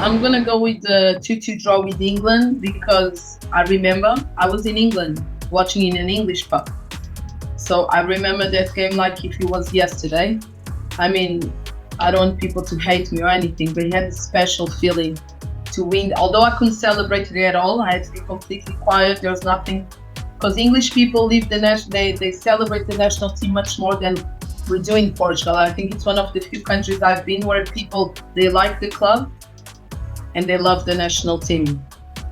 I'm gonna go with the 2-2 draw with England because I remember I was in England watching in an English pub. So I remember that game like if it was yesterday. I mean, I don't want people to hate me or anything, but it had a special feeling to win. Although I couldn't celebrate it at all, I had to be completely quiet. There was nothing, because English people leave they celebrate the national team much more than we do in Portugal. I think it's one of the few countries I've been where people, they like the club and they love the national team.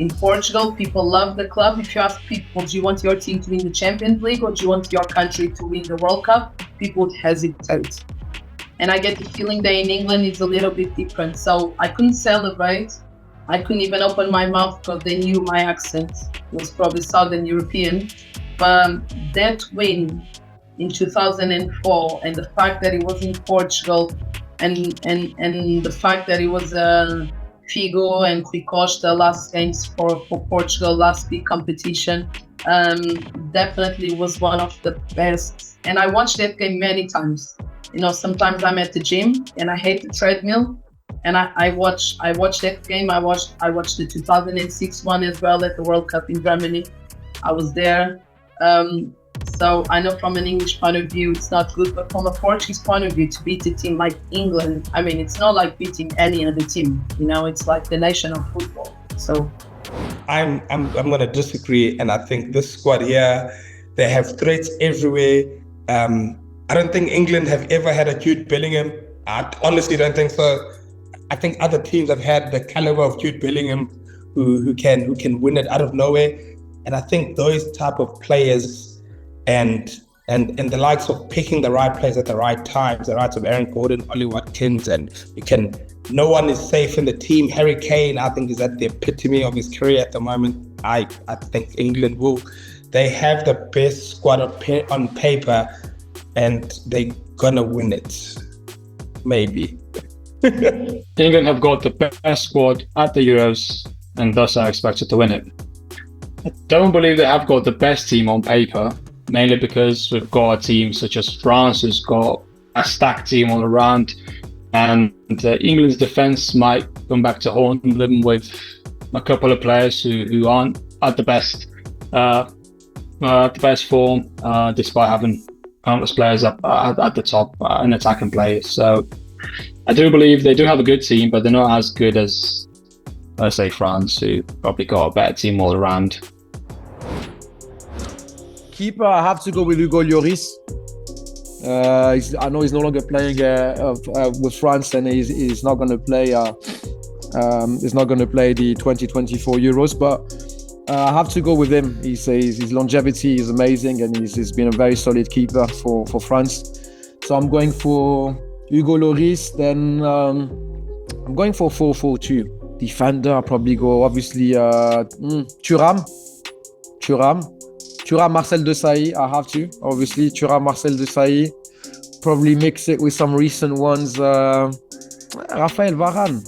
In Portugal, people love the club. If you ask people, do you want your team to win the Champions League or do you want your country to win the World Cup? People would hesitate. And I get the feeling that in England it's a little bit different. So I couldn't celebrate. I couldn't even open my mouth because they knew my accent. It was probably Southern European. But that win in 2004 and the fact that it was in Portugal and the fact that it was Figo and Costa last games for Portugal, last big competition, definitely was one of the best. And I watched that game many times. You know, sometimes I'm at the gym and I hate the treadmill, and I watch that game. I watched the 2006 one as well at the World Cup in Germany. I was there. So I know from an English point of view it's not good, but from a Portuguese point of view, to beat a team like England, I mean, it's not like beating any other team. You know, it's like the nation of football. So I'm gonna disagree, and I think this squad here, they have threats everywhere. I don't think England have ever had a Jude Bellingham. I honestly don't think so. I think other teams have had the caliber of Jude Bellingham who can win it out of nowhere. And I think those type of players and the likes of picking the right players at the right times, the likes of Aaron Gordon, Ollie Watkins, and no one is safe in the team. Harry Kane, I think, is at the epitome of his career at the moment. I think England they have the best squad on paper, and they're gonna win it. Maybe. England have got the best squad at the Euros, and thus are expected to win it. I don't believe they have got the best team on paper, mainly because we've got a team such as France who's got a stacked team all around, and England's defence might come back to haunt them with a couple of players who aren't at the best form, despite having countless players up at the top and attacking players. So I do believe they do have a good team, but they're not as good as, let's say, France, who probably got a better team all around. Keeper, I have to go with Hugo Lloris. I know he's no longer playing with France, and he's not going to play. He's not going to play the 2024 Euros, but I have to go with him. His longevity is amazing, and he's been a very solid keeper for France. So I'm going for Hugo Lloris. Then I'm going for 4-4-2. Defender, I'll probably go obviously Thuram, Marcel Desailly. I have to obviously Thuram, Marcel Desailly. Probably mix it with some recent ones. Raphael Varane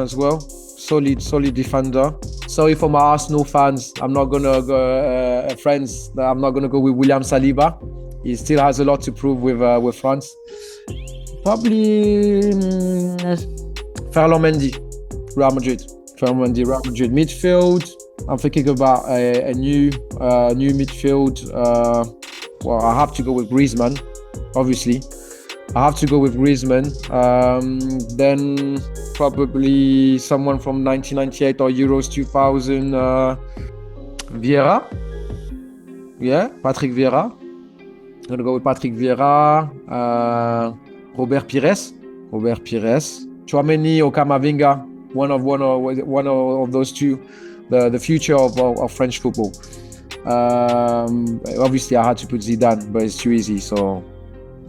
as well. Solid defender. Sorry for my Arsenal fans. I'm not gonna go I'm not gonna go with William Saliba. He still has a lot to prove with France. Probably Ferland Mendy, Real Madrid. Midfield, I'm thinking about a new midfield. Well, I have to go with Griezmann, obviously. I have to go with Griezmann. Then probably someone from 1998 or Euros 2000. Vieira. Yeah, Patrick Vieira. I'm going to go with Patrick Vieira. Robert Pires. Tchouaméni or Camavinga. One of those two. The future of French football. Obviously, I had to put Zidane, but it's too easy. So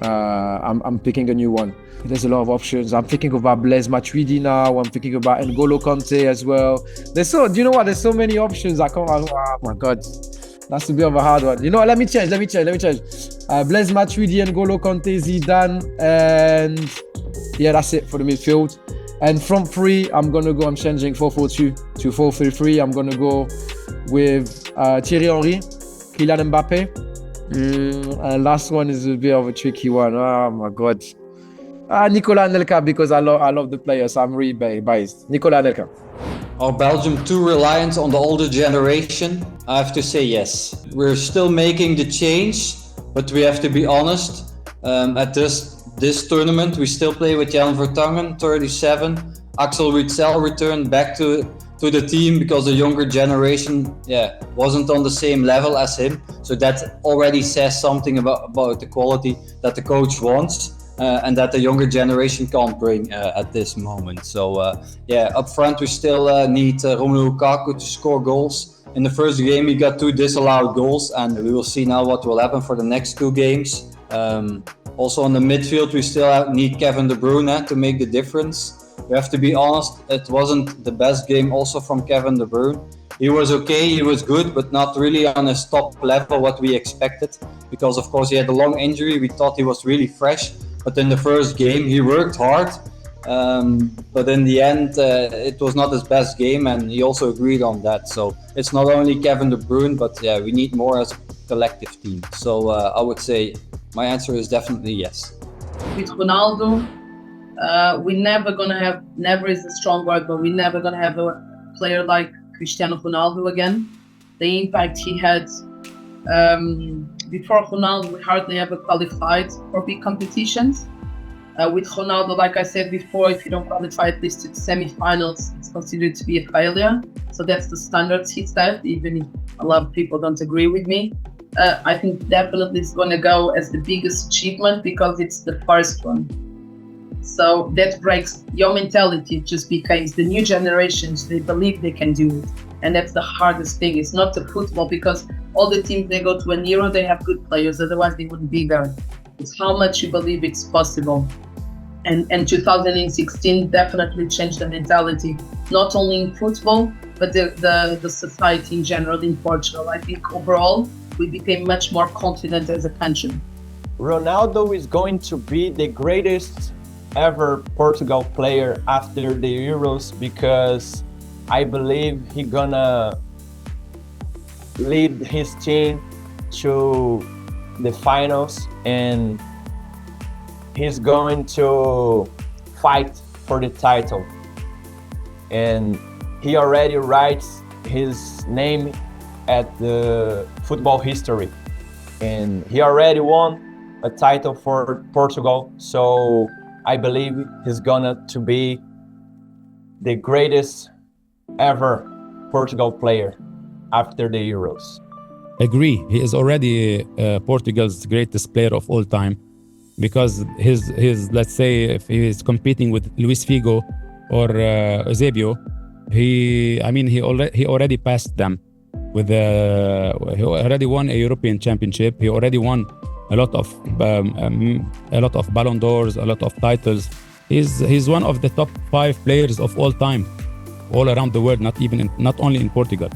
I'm picking a new one. There's a lot of options. I'm thinking about Blaise Matuidi now. I'm thinking about N'Golo Kanté as well. Do you know what? There's so many options. Oh my God. That's a bit of a hard one. You know what? Let me change. Blaise Matuidi, N'Golo Kanté, Zidane, and yeah, that's it for the midfield. And from three, I'm changing 4-4-2 to 4-3-3. I'm gonna go with Thierry Henry, Kylian Mbappé. And last one is a bit of a tricky one. Oh my God. Nicolas Anelka, because I love the player, so I'm really biased. Nicolas Anelka. Are Belgium too reliant on the older generation? I have to say yes. We're still making the change, but we have to be honest. At this tournament, we still play with Jan Vertongen, 37. Axel Witsel returned back to the team because the younger generation wasn't on the same level as him. So that already says something about the quality that the coach wants. And that the younger generation can't bring at this moment. So up front we still need Romelu Lukaku to score goals. In the first game he got 2 disallowed goals, and we will see now what will happen for the next 2 games. Also on the midfield we still need Kevin De Bruyne to make the difference. We have to be honest, it wasn't the best game also from Kevin De Bruyne. He was okay, he was good, but not really on his top level what we expected, because of course he had a long injury. We thought he was really fresh. But in the first game, he worked hard. But in the end, it was not his best game, and he also agreed on that. So it's not only Kevin De Bruyne, but we need more as a collective team. So I would say my answer is definitely yes. With Ronaldo, never is a strong word, but we're never going to have a player like Cristiano Ronaldo again. The impact he had before Ronaldo, we hardly ever qualified for big competitions. With Ronaldo, like I said before, if you don't qualify at least to the semi-finals, it's considered to be a failure. So that's the standards he set, even if a lot of people don't agree with me. I think definitely it's going to go as the biggest achievement because it's the first one. So that breaks your mentality. It just becomes the new generations, they believe they can do it. And that's the hardest thing. It's not the football, because all the teams they go to an Euro, they have good players, otherwise they wouldn't be there. It's how much you believe it's possible. And 2016 definitely changed the mentality, not only in football, but the society in general in Portugal. I think overall, we became much more confident as a country. Ronaldo is going to be the greatest ever Portugal player after the Euros, because I believe he's gonna lead his team to the finals, and he's going to fight for the title. And he already writes his name at the football history, and he already won a title for Portugal. So I believe he's gonna to be the greatest ever Portugal player after the Euros. Agree. He is already Portugal's greatest player of all time, because his let's say if he is competing with Luis Figo or Eusebio, he already passed them. He already won a European Championship. He already won a lot of Ballon d'Ors, a lot of titles. He's one of the top 5 players of all time, all around the world, not only in Portugal.